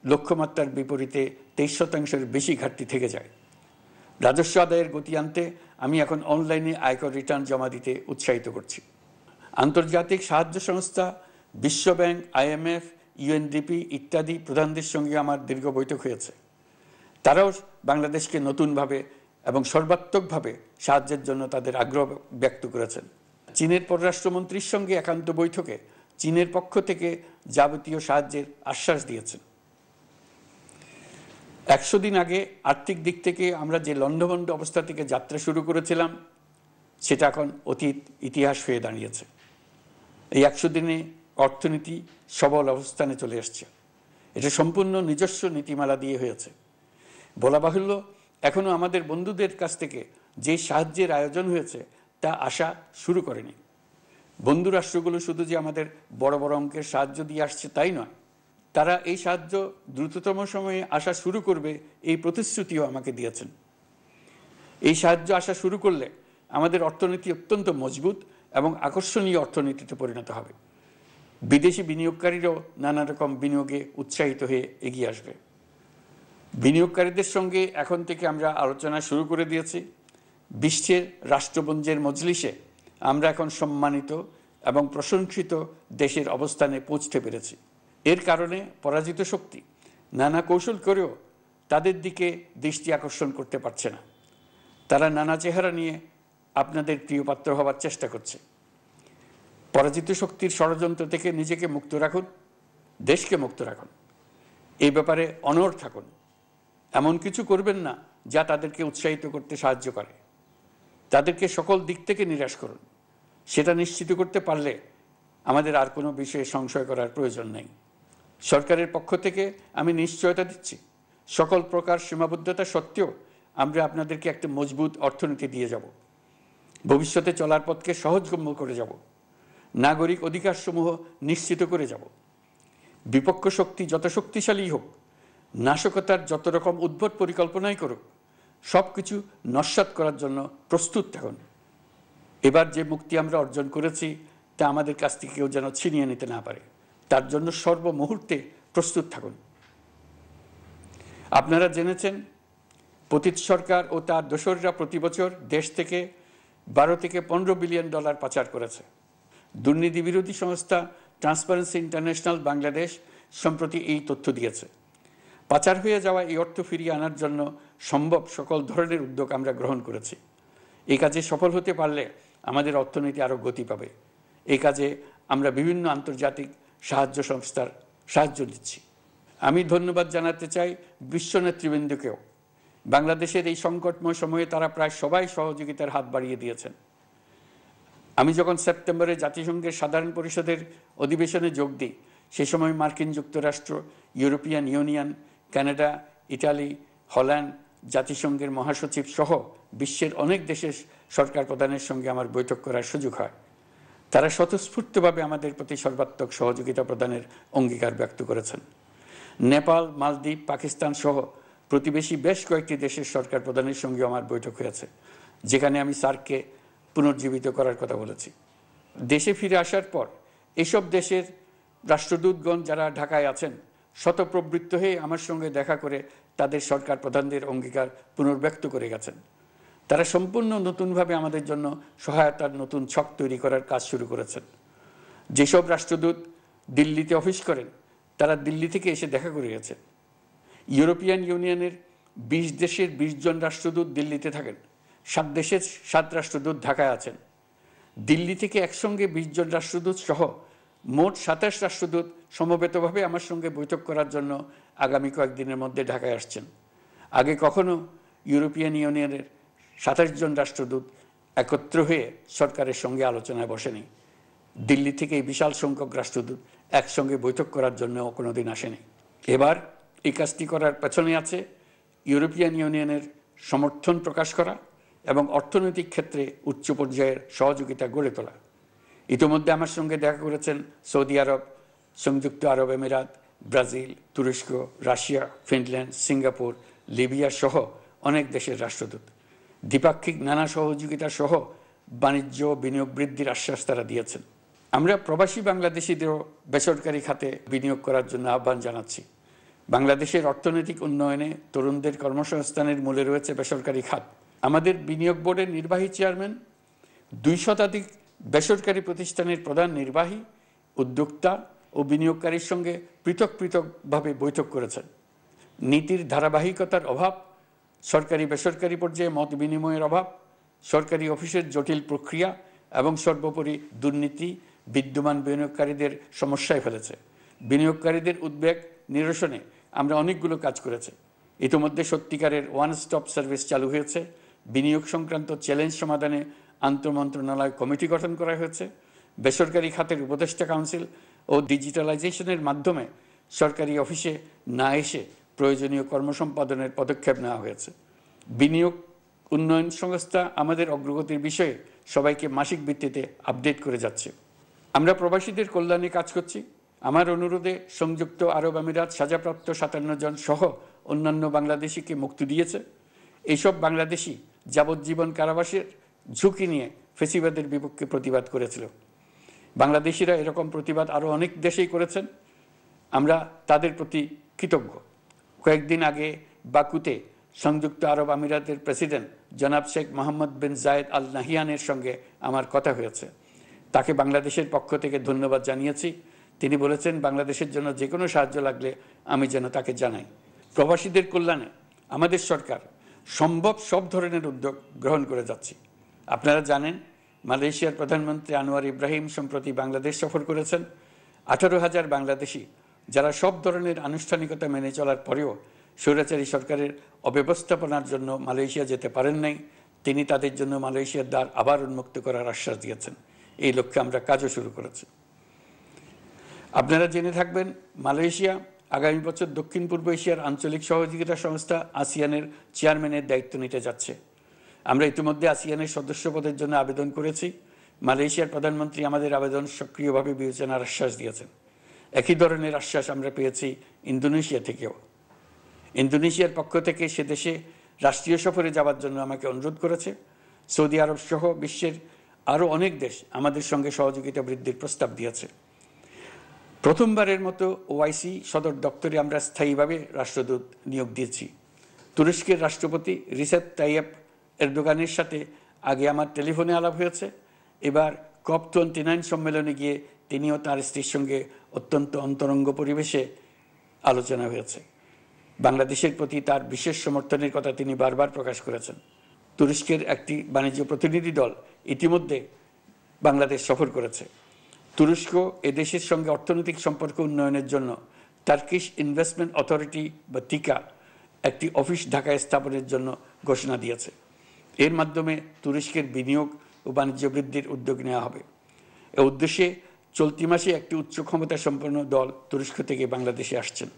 লক্ষ্যমাত্রার বিপরীতে 23%-এর বেশি ঘাটতি থেকে যায়। রাজস্ব আদায়ের গতি আনতে আমি এখন অনলাইনে আয়কর রিটার্ন জমা দিতে উৎসাহিত করছি। আন্তর্জাতিক সাহায্য সংস্থা, বিশ্বব্যাংক, IMF, UNDP ইত্যাদি প্রধানদের সঙ্গে আমার দীর্ঘ বৈঠক হয়েছে। তারাও বাংলাদেশকে নতুনভাবে এবং সর্বাত্মকভাবে সাহায্যের জন্য তাদের আগ্রহ ব্যক্ত করেছেন। চীনের পররাষ্ট্রমন্ত্রীর সঙ্গে একান্ত বৈঠকে চীনের পক্ষ থেকে যাবতীয় সাহায্যের আশ্বাস দিয়েছেন। 100 দিন আগে আর্থিক দিক থেকে আমরা যে লণ্ডভণ্ড অবস্থা থেকে যাত্রা শুরু করেছিলাম সেটা এখন অতীত ইতিহাস হয়ে দাঁড়িয়েছে। এই 100 দিনে অর্থনীতি সবল অবস্থানে চলে এসছে। এটা সম্পূর্ণ নিজস্ব নীতিমালা দিয়ে হয়েছে। বলা বাহুল্য, এখনও আমাদের বন্ধুদের কাছ থেকে যে সাহায্যের আয়োজন হয়েছে তা আসা শুরু করেনি। বন্ধু রাষ্ট্রগুলো শুধু যে আমাদের বড় বড় অঙ্কের সাহায্য দিয়ে আসছে তাই নয়, তারা এই সাহায্য দ্রুততম সময়ে আসা শুরু করবে এই প্রতিশ্রুতিও আমাকে দিয়েছেন। এই সাহায্য আসা শুরু করলে আমাদের অর্থনীতি অত্যন্ত মজবুত এবং আকর্ষণীয় অর্থনীতিতে পরিণত হবে। বিদেশি বিনিয়োগকারীরাও নানা রকম বিনিয়োগে উৎসাহিত হয়ে এগিয়ে আসবে। বিনিয়োগকারীদের সঙ্গে এখন থেকে আমরা আলোচনা শুরু করে দিয়েছি। বিশ্বের রাষ্ট্রপুঞ্জের মজলিসে আমরা এখন সম্মানিত এবং প্রশংসিত দেশের অবস্থানে পৌঁছতে পেরেছি। এর কারণে পরাজিত শক্তি নানা কৌশল করেও তাদের দিকে দৃষ্টি আকর্ষণ করতে পারছে না। তারা নানা চেহারা নিয়ে আপনাদের প্রিয়পাত্র হবার চেষ্টা করছে। পরাজিত শক্তির ষড়যন্ত্র থেকে নিজেকে মুক্ত রাখুন, দেশকে মুক্ত রাখুন। এই ব্যাপারে অনড় থাকুন। এমন কিছু করবেন না যা তাদেরকে উৎসাহিত করতে সাহায্য করে। তাদেরকে সকল দিক থেকে নিরাশ করুন। সেটা নিশ্চিত করতে পারলে আমাদের আর কোনো বিষয়ে সংশয় করার প্রয়োজন নেই। সরকারের পক্ষ থেকে আমি নিশ্চয়তা দিচ্ছি, সকল প্রকার সীমাবদ্ধতা সত্ত্বেও আমরা আপনাদেরকে একটা মজবুত অর্থনীতি দিয়ে যাব। ভবিষ্যতে চলার পথকে সহজগম্য করে যাব। নাগরিক অধিকারসমূহ নিশ্চিত করে যাব। বিপক্ষ শক্তি যত শক্তিশালী হোক, নাশকতার যত রকম উদ্ভট পরিকল্পনাই করুক, সব কিছু নস্যাৎ করার জন্য প্রস্তুত থাকুন। এবার যে মুক্তি আমরা অর্জন করেছি তা আমাদের কাছ থেকে কেউ যেন ছিনিয়ে নিতে না পারে, তার জন্য সর্বমুহূর্তে প্রস্তুত থাকুন। আপনারা জেনেছেন পতিত সরকার ও তার দোসররা প্রতি বছর দেশ থেকে 12 থেকে 15 বিলিয়ন ডলার পাচার করেছে। দুর্নীতি বিরোধী সংস্থা ট্রান্সপারেন্সি ইন্টারন্যাশনাল বাংলাদেশ সম্প্রতি এই তথ্য দিয়েছে। পাচার হয়ে যাওয়া এই অর্থ ফিরিয়ে আনার জন্য সম্ভব সকল ধরনের উদ্যোগ আমরা গ্রহণ করেছি। এই কাজে সফল হতে পারলে আমাদের অর্থনীতি আরও গতি পাবে। এই কাজে আমরা বিভিন্ন আন্তর্জাতিক সাহায্য সংস্থার সাহায্য দিচ্ছি। আমি ধন্যবাদ জানাতে চাই বিশ্ব নেতৃবৃন্দকেও। বাংলাদেশের এই সংকটময় সময়ে তারা প্রায় সবাই সহযোগিতার হাত বাড়িয়ে দিয়েছেন। আমি যখন সেপ্টেম্বরে জাতিসংঘের সাধারণ পরিষদের অধিবেশনে যোগ দিই, সে সময় মার্কিন যুক্তরাষ্ট্র, European Union, Canada, Italy, Holland, জাতিসংঘের মহাসচিব সহ বিশ্বের অনেক দেশের সরকার প্রধানের সঙ্গে আমার বৈঠক করার সুযোগ হয়। তারা স্বতঃস্ফূর্তভাবে আমাদের প্রতি সর্বাত্মক সহযোগিতা প্রদানের অঙ্গীকার ব্যক্ত করেছেন। নেপাল, মালদ্বীপ, পাকিস্তান সহ প্রতিবেশী বেশ কয়েকটি দেশের সরকার প্রধানের সঙ্গে আমার বৈঠক হয়েছে, যেখানে আমি সার্ককে পুনর্জীবিত করার কথা বলেছি। দেশে ফিরে আসার পর এসব দেশের রাষ্ট্রদূতগণ যারা ঢাকায় আছেন স্বতঃপ্রবৃত্ত হয়ে আমার সঙ্গে দেখা করে তাদের সরকার প্রধানদের অঙ্গীকার পুনর্ব্যক্ত করে গেছেন। তারা সম্পূর্ণ নতুনভাবে আমাদের জন্য সহায়তার নতুন ছক তৈরি করার কাজ শুরু করেছেন। যেসব রাষ্ট্রদূত দিল্লিতে অফিস করেন তারা দিল্লি থেকে এসে দেখা করে গেছেন। ইউরোপিয়ান ইউনিয়নের 20 দেশের 20 জন রাষ্ট্রদূত দিল্লিতে থাকেন। 7 দেশের 7 রাষ্ট্রদূত ঢাকায় আছেন। দিল্লি থেকে একসঙ্গে 20 জন রাষ্ট্রদূত সহ মোট 27 রাষ্ট্রদূত সমবেতভাবে আমার সঙ্গে বৈঠক করার জন্য আগামী কয়েকদিনের মধ্যে ঢাকায় আসছেন। আগে কখনো ইউরোপিয়ান ইউনিয়নের 27 জন রাষ্ট্রদূত একত্র হয়ে সরকারের সঙ্গে আলোচনায় বসেনি। দিল্লি থেকে এই বিশাল সংখ্যক রাষ্ট্রদূত একসঙ্গে বৈঠক করার জন্য কোনোদিন আসেনি। এবার এই কাজটি করার পেছনে আছে ইউরোপিয়ান ইউনিয়নের সমর্থন প্রকাশ করা এবং অর্থনৈতিক ক্ষেত্রে উচ্চ পর্যায়ের সহযোগিতা গড়ে তোলা। ইতিমধ্যে আমার সঙ্গে দেখা করেছেন সৌদি আরব, সংযুক্ত আরব আমিরাত, ব্রাজিল, তুরস্ক, রাশিয়া, ফিনল্যান্ড, সিঙ্গাপুর, লিবিয়া সহ অনেক দেশের রাষ্ট্রদূত। দ্বিপাক্ষিক নানা সহযোগিতা সহ বাণিজ্য বিনিয়োগ বৃদ্ধির আশ্বাস তারা দিয়েছেন। আমরা প্রবাসী বাংলাদেশিদেরও বেসরকারি খাতে বিনিয়োগ করার জন্য আহ্বান জানাচ্ছি। বাংলাদেশের অর্থনৈতিক উন্নয়নে তরুণদের কর্মসংস্থানের মূলে রয়েছে বেসরকারি খাত। আমাদের বিনিয়োগ বোর্ডের নির্বাহী চেয়ারম্যান 2 শতাধিক বেসরকারি প্রতিষ্ঠানের প্রধান নির্বাহী, উদ্যোক্তা ও বিনিয়োগকারীর সঙ্গে পৃথক পৃথকভাবে বৈঠক করেছেন। নীতির ধারাবাহিকতার অভাব, সরকারি বেসরকারি পর্যায়ে মত বিনিময়ের অভাব, সরকারি অফিসের জটিল প্রক্রিয়া এবং সর্বোপরি দুর্নীতি বিদ্যমান বিনিয়োগকারীদের সমস্যায় ফেলেছে। বিনিয়োগকারীদের উদ্বেগ নিরসনে আমরা অনেকগুলো কাজ করেছি। ইতিমধ্যে সত্যিকারের ওয়ান স্টপ সার্ভিস চালু হয়েছে। বিনিয়োগ সংক্রান্ত চ্যালেঞ্জ সমাধানে আন্তঃমন্ত্রণালয় কমিটি গঠন করা হয়েছে। বেসরকারি খাতের উপদেষ্টা কাউন্সিল ও ডিজিটালাইজেশনের মাধ্যমে সরকারি অফিসে না এসে প্রয়োজনীয় কর্মসম্পাদনের পদক্ষেপ নেওয়া হয়েছে। বিনিয়োগ উন্নয়ন সংস্থা আমাদের অগ্রগতির বিষয়ে সবাইকে মাসিক ভিত্তিতে আপডেট করে যাচ্ছে। আমরা প্রবাসীদের কল্যাণে কাজ করছি। আমার অনুরোধে সংযুক্ত আরব আমিরাত সাজাপ্রাপ্ত 57 জন সহ অন্যান্য বাংলাদেশিকে মুক্তি দিয়েছে। এইসব বাংলাদেশি যাবজ্জীবন কারাবাসের ঝুঁকি নিয়ে ফেসিবাদের বিপক্ষে প্রতিবাদ করেছিল। বাংলাদেশিরা এরকম প্রতিবাদ আরও অনেক দেশেই করেছেন। আমরা তাদের প্রতি কৃতজ্ঞ। কয়েকদিন আগে বাকুতে সংযুক্ত আরব আমিরাতের প্রেসিডেন্ট জনাব শেখ মোহাম্মদ বিন জায়েদ আল নাহিয়ানের সঙ্গে আমার কথা হয়েছে। তাকে বাংলাদেশের পক্ষ থেকে ধন্যবাদ জানিয়েছি। তিনি বলেছেন বাংলাদেশের জন্য যে কোনো সাহায্য লাগলে আমি যেন তাকে জানাই। প্রবাসীদের কল্যাণে আমাদের সরকার সম্ভব সব ধরনের উদ্যোগ গ্রহণ করে যাচ্ছে। আপনারা জানেন মালয়েশিয়ার প্রধানমন্ত্রী আনোয়ার ইব্রাহিম সম্প্রতি বাংলাদেশ সফর করেছেন। 18,000 বাংলাদেশি যারা সব ধরনের আনুষ্ঠানিকতা মেনে চলার পরেও স্বৈরাচারী সরকারের অব্যবস্থাপনার জন্য মালয়েশিয়া যেতে পারেন নাই, তিনি তাদের জন্য মালয়েশিয়ার দ্বার আবার উন্মুক্ত করার আশ্বাস দিয়েছেন। এই লক্ষ্যে আমরা কাজও শুরু করেছি। আপনারা জেনে থাকবেন মালয়েশিয়া আগামী বছর দক্ষিণ পূর্ব এশিয়ার আঞ্চলিক সহযোগিতা সংস্থা আসিয়ানের চেয়ারম্যানের দায়িত্ব নিতে যাচ্ছে। আমরা ইতিমধ্যে আসিয়ানের সদস্য পদের জন্য আবেদন করেছি। মালয়েশিয়ার প্রধানমন্ত্রী আমাদের আবেদন সক্রিয়ভাবে বিবেচনার আশ্বাস দিয়েছেন। একই ধরনের আশ্বাস আমরা পেয়েছি ইন্দোনেশিয়া থেকেও। ইন্দোনেশিয়ার পক্ষ থেকে সে দেশে রাষ্ট্রীয় সফরে যাওয়ার জন্য আমাকে অনুরোধ করেছে। সৌদি আরব সহ বিশ্বের আরও অনেক দেশ আমাদের সঙ্গে সহযোগিতা বৃদ্ধির প্রস্তাব দিয়েছে। প্রথমবারের মতো ওআইসি সদর দপ্তরে আমরা স্থায়ীভাবে রাষ্ট্রদূত নিয়োগ দিয়েছি। তুরস্কের রাষ্ট্রপতি রিসেপ তাইয়েপ এরদোগানের সাথে আগে আমার টেলিফোনে আলাপ হয়েছে। এবার COP29 সম্মেলনে গিয়ে তিনিও তার স্ত্রীর সঙ্গে অত্যন্ত অন্তরঙ্গ পরিবেশে আলোচনা হয়েছে। বাংলাদেশের প্রতি তার বিশেষ সমর্থনের কথা তিনি বারবার প্রকাশ করেছেন। তুরস্কের একটি বাণিজ্য প্রতিনিধি দল ইতিমধ্যে বাংলাদেশ সফর করেছে। তুরস্ক এদেশের সঙ্গে অর্থনৈতিক সম্পর্ক উন্নয়নের জন্য টার্কিশ ইনভেস্টমেন্ট অথরিটি বা টিকা একটি অফিস ঢাকায় স্থাপনের জন্য ঘোষণা দিয়েছে। এর মাধ্যমে তুরস্কের বিনিয়োগ ও বাণিজ্য বৃদ্ধির উদ্যোগ নেওয়া হবে। এ উদ্দেশ্যে চলতি মাসে একটি উচ্চ ক্ষমতা সম্পন্ন দল তুরস্ক থেকে বাংলাদেশে আসছেন।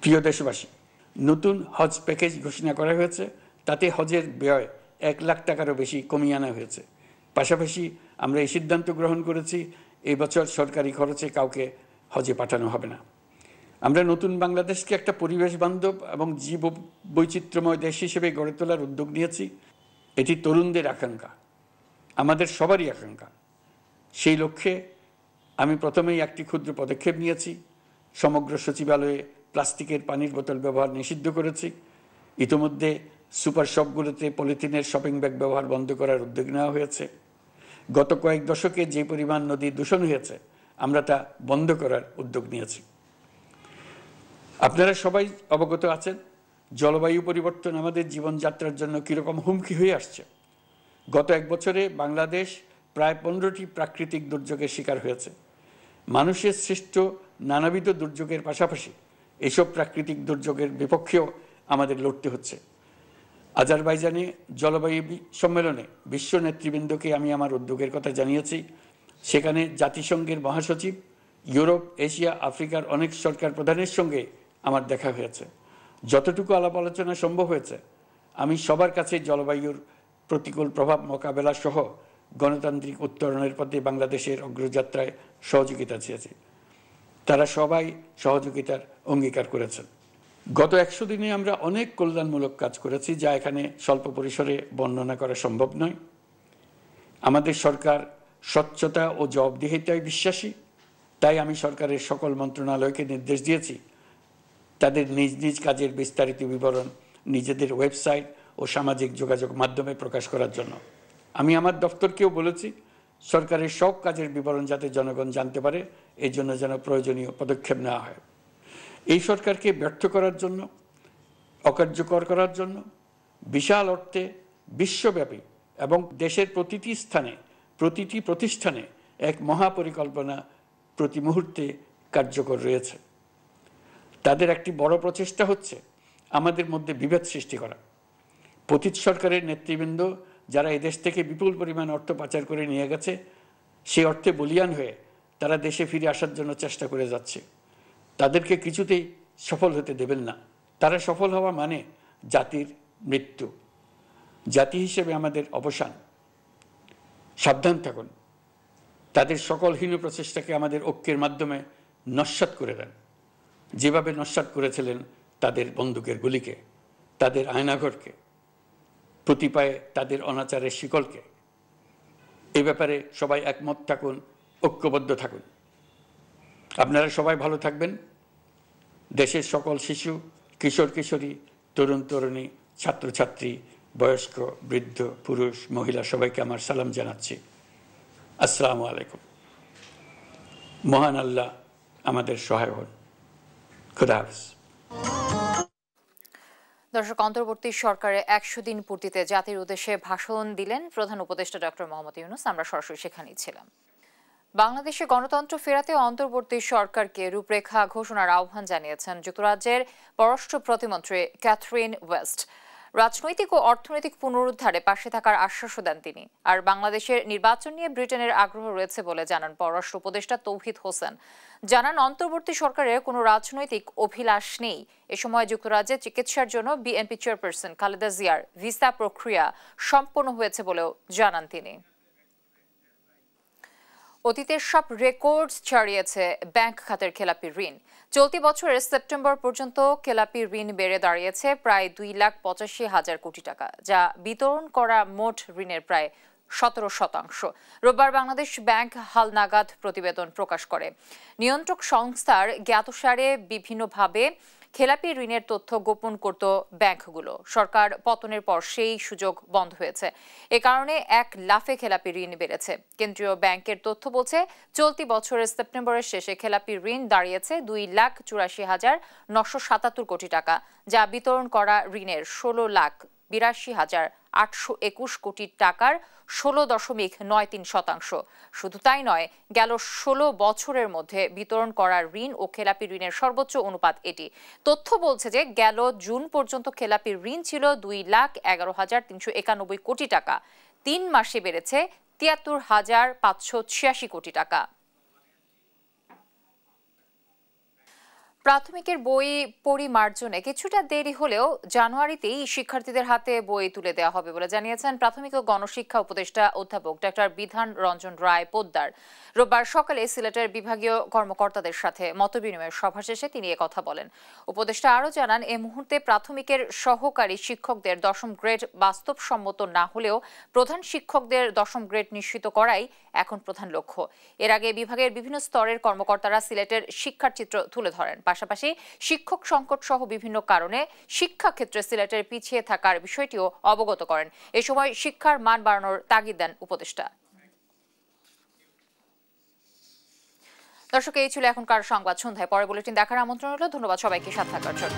প্রিয় দেশবাসী, নতুন হজ প্যাকেজ ঘোষণা করা হয়েছে। তাতে হজের ব্যয় 1 লাখ টাকারও বেশি কমিয়ে আনা হয়েছে। পাশাপাশি আমরা এই সিদ্ধান্ত গ্রহণ করেছি এই বছর সরকারি খরচে কাউকে হজে পাঠানো হবে না। আমরা নতুন বাংলাদেশকে একটা পরিবেশ বান্ধব এবং জীব বৈচিত্র্যময় দেশ হিসেবে গড়ে তোলার উদ্যোগ নিয়েছি। এটি তরুণদের আকাঙ্ক্ষা, আমাদের সবারই আকাঙ্ক্ষা। সেই লক্ষ্যে আমি প্রথমেই একটি ক্ষুদ্র পদক্ষেপ নিয়েছি। সমগ্র সচিবালয়ে প্লাস্টিকের পানির বোতল ব্যবহার নিষিদ্ধ করেছি। ইতিমধ্যে সুপার শপগুলোতে পলিথিনের শপিং ব্যাগ ব্যবহার বন্ধ করার উদ্যোগ নেওয়া হয়েছে। গত কয়েক দশকে যে পরিমাণ নদী দূষণ হয়েছে আমরা তা বন্ধ করার উদ্যোগ নিয়েছি। আপনারা সবাই অবগত আছেন জলবায়ু পরিবর্তন আমাদের জীবনযাত্রার জন্য কীরকম হুমকি হয়ে আসছে। গত 1 বছরে বাংলাদেশ প্রায় 15টি প্রাকৃতিক দুর্যোগের শিকার হয়েছে। মানুষের সৃষ্ট নানাবিধ দুর্যোগের পাশাপাশি এসব প্রাকৃতিক দুর্যোগের বিপক্ষেও আমাদের লড়তে হচ্ছে। আজারবাইজানে জলবায়ু সম্মেলনে বিশ্ব নেতৃবৃন্দকে আমি আমার উদ্যোগের কথা জানিয়েছি। সেখানে জাতিসংঘের মহাসচিব, ইউরোপ, এশিয়া, আফ্রিকার অনেক সরকার প্রধানের সঙ্গে আমার দেখা হয়েছে। যতটুকু আলাপ আলোচনা সম্ভব হয়েছে আমি সবার কাছে জলবায়ুর প্রতিকূল প্রভাব মোকাবেলা সহ গণতান্ত্রিক উত্তরণের পথে বাংলাদেশের অগ্রযাত্রায় সহযোগিতা চেয়েছি। তারা সবাই সহযোগিতার অঙ্গীকার করেছেন। গত 100 দিনে আমরা অনেক কল্যাণমূলক কাজ করেছি যা এখানে স্বল্প পরিসরে বর্ণনা করা সম্ভব নয়। আমাদের সরকার স্বচ্ছতা ও জবাবদিহিতায় বিশ্বাসী। তাই আমি সরকারের সকল মন্ত্রণালয়কে নির্দেশ দিয়েছি তাদের নিজ নিজ কাজের বিস্তারিত বিবরণ নিজেদের ওয়েবসাইট ও সামাজিক যোগাযোগ মাধ্যমে প্রকাশ করার জন্য। আমি আমার দপ্তরকেও বলেছি সরকারের সব কাজের বিবরণ যাতে জনগণ জানতে পারে এই জন্য যেন প্রয়োজনীয় পদক্ষেপ নেওয়া হয়। এই সরকারকে ব্যর্থ করার জন্য, অকার্যকর করার জন্য বিশাল অর্থে বিশ্বব্যাপী এবং দেশের প্রতিটি স্থানে, প্রতিটি প্রতিষ্ঠানে এক মহাপরিকল্পনা প্রতি মুহূর্তে কার্যকর রয়েছে। তাদের একটি বড় প্রচেষ্টা হচ্ছে আমাদের মধ্যে বিভেদ সৃষ্টি করা। পতিত সরকারের নেতৃবৃন্দ যারা এদেশ থেকে বিপুল পরিমাণ অর্থ পাচার করে নিয়ে গেছে, সেই অর্থে বলিয়ান হয়ে তারা দেশে ফিরে আসার জন্য চেষ্টা করে যাচ্ছে। তাদেরকে কিছুতেই সফল হতে দেবেন না। তারা সফল হওয়া মানে জাতির মৃত্যু, জাতি হিসেবে আমাদের অবসান। সাবধান থাকুন। তাদের সকল হীন প্রচেষ্টাকে আমাদের ঐক্যের মাধ্যমে নস্যাৎ করে দেন, যেভাবে নস্যাৎ করেছিলেন তাদের বন্দুকের গুলিকে, তাদের আয়নাঘরকে, প্রতি পায়ে তাদের অনাচারের শিকলকে। এ ব্যাপারে সবাই একমত থাকুন, ঐক্যবদ্ধ থাকুন। আপনারা সবাই ভালো থাকবেন। দেশের সকল শিশু, কিশোর কিশোরী, তরুণ তরুণী, ছাত্রছাত্রী, বয়স্ক, বৃদ্ধ, পুরুষ, মহিলা সবাইকে আমার সালাম জানাচ্ছি। আসসালামু আলাইকুম। মহান আল্লাহ আমাদের সহায় হন। খুদা হাফেজ। দর্শক, অন্তর্বর্তী সরকারের 100 দিন পূর্তিতে জাতির উদ্দেশ্যে ভাষণ দিলেন প্রধান উপদেষ্টা ডক্টর মোহাম্মদ ইউনূস। আমরা সরাসরি সেখানেই ছিলাম। বাংলাদেশে গণতন্ত্র ফেরাতে অন্তর্বর্তী সরকারকে রূপরেখা ঘোষণার আহ্বান জানিয়েছেন যুক্তরাজ্যের পররাষ্ট্র প্রতিমন্ত্রী ক্যাথরিন ওয়েস্ট। রাজনৈতিক ও অর্থনৈতিক পুনরুদ্ধারে পাশে থাকার আশ্বাসও দেন তিনি। আর বাংলাদেশের নির্বাচন নিয়ে ব্রিটেনের আগ্রহ রয়েছে বলে জানান পররাষ্ট্র উপদেষ্টা তৌহিদ হোসেন। জানান, অন্তর্বর্তী সরকারের কোনো রাজনৈতিক অভিলাষ নেই। এ সময় যুক্তরাজ্যে চিকিৎসার জন্য বিএনপি চেয়ারপারসন খালেদা জিয়ার ভিসা প্রক্রিয়া সম্পন্ন হয়েছে বলেও জানান তিনি। অতীতের সব রেকর্ড ছাড়িয়েছে ব্যাংক খাতের খেলাপি ঋণ। চলতি বছরের সেপ্টেম্বর পর্যন্ত খেলাপি ঋণ বেড়ে দাঁড়িয়েছে প্রায় 2,85,000 কোটি টাকা, যা বিতরণ করা মোট ঋণের প্রায় 17%। রোববার বাংলাদেশ ব্যাংক হালনাগাদ প্রতিবেদন প্রকাশ করে। নিয়ন্ত্রক সংস্থার জ্ঞাতসারে বিভিন্নভাবে খেলাপি ঋণের তথ্য গোপন করত ব্যাংকগুলো। সরকার পতনের পর সেই সুযোগ বন্ধ হয়েছে। এ কারণে এক লাফে খেলাপি ঋণ বেড়েছে। কেন্দ্রীয় ব্যাংকের তথ্য বলছে, চলতি বছরের সেপ্টেম্বরের শেষে খেলাপি ঋণ দাঁড়িয়েছে 2,84,977 কোটি টাকা, যা বিতরণ করা ঋণের 16,82,821 কোটি টাকার 16.93%। শুধু তাই নয়, গেল 16 বছরের মধ্যে বিতরণ করা ঋণ ও খেলাপি ঋণের সর্বোচ্চ অনুপাত এটি। তথ্য বলছে যে গেল জুন পর্যন্ত খেলাপি ঋণ ছিল 2,11,391 কোটি টাকা। 3 মাসে বেড়েছে 73,586 কোটি টাকা। প্রাথমিকের বই পরিমার্জনে কিছুটা দেরি হলেও জানুয়ারিতেই শিক্ষার্থীদের হাতে বই তুলে দেওয়া হবে বলে জানিয়েছেন প্রাথমিক ও গণশিক্ষা উপদেষ্টা অধ্যাপক ডক্টর বিধান রঞ্জন রায় পোদ্দার। রোববার সকালে সিলেটের বিভাগীয় কর্মকর্তাদের সাথে মতবিনিময়ের সভা শেষে তিনি একথা বলেন। উপদেষ্টা আরও জানান, এ মুহূর্তে প্রাথমিকের সহকারী শিক্ষকদের 10ম গ্রেড বাস্তবসম্মত না হলেও প্রধান শিক্ষকদের 10ম গ্রেড নিশ্চিত করাই এখন প্রধান লক্ষ্য। এর আগে বিভাগের বিভিন্ন স্তরের কর্মকর্তারা সিলেটের শিক্ষার চিত্র তুলে ধরেন। পাশাপাশি শিক্ষক সংকট সহ বিভিন্ন কারণে শিক্ষাক্ষেত্রে সিলেটের পিছিয়ে থাকার বিষয়টিও অবগত করেন। এ সময় শিক্ষার মান বাড়ানোর তাগিদ দেন উপদেষ্টা। দর্শক, এই ছিল এখনকার সংবাদ সন্ধ্যায়। পরে বুলেটিন দেখার আমন্ত্রণ রইল। ধন্যবাদ সবাইকে সাথে থাকার জন্য।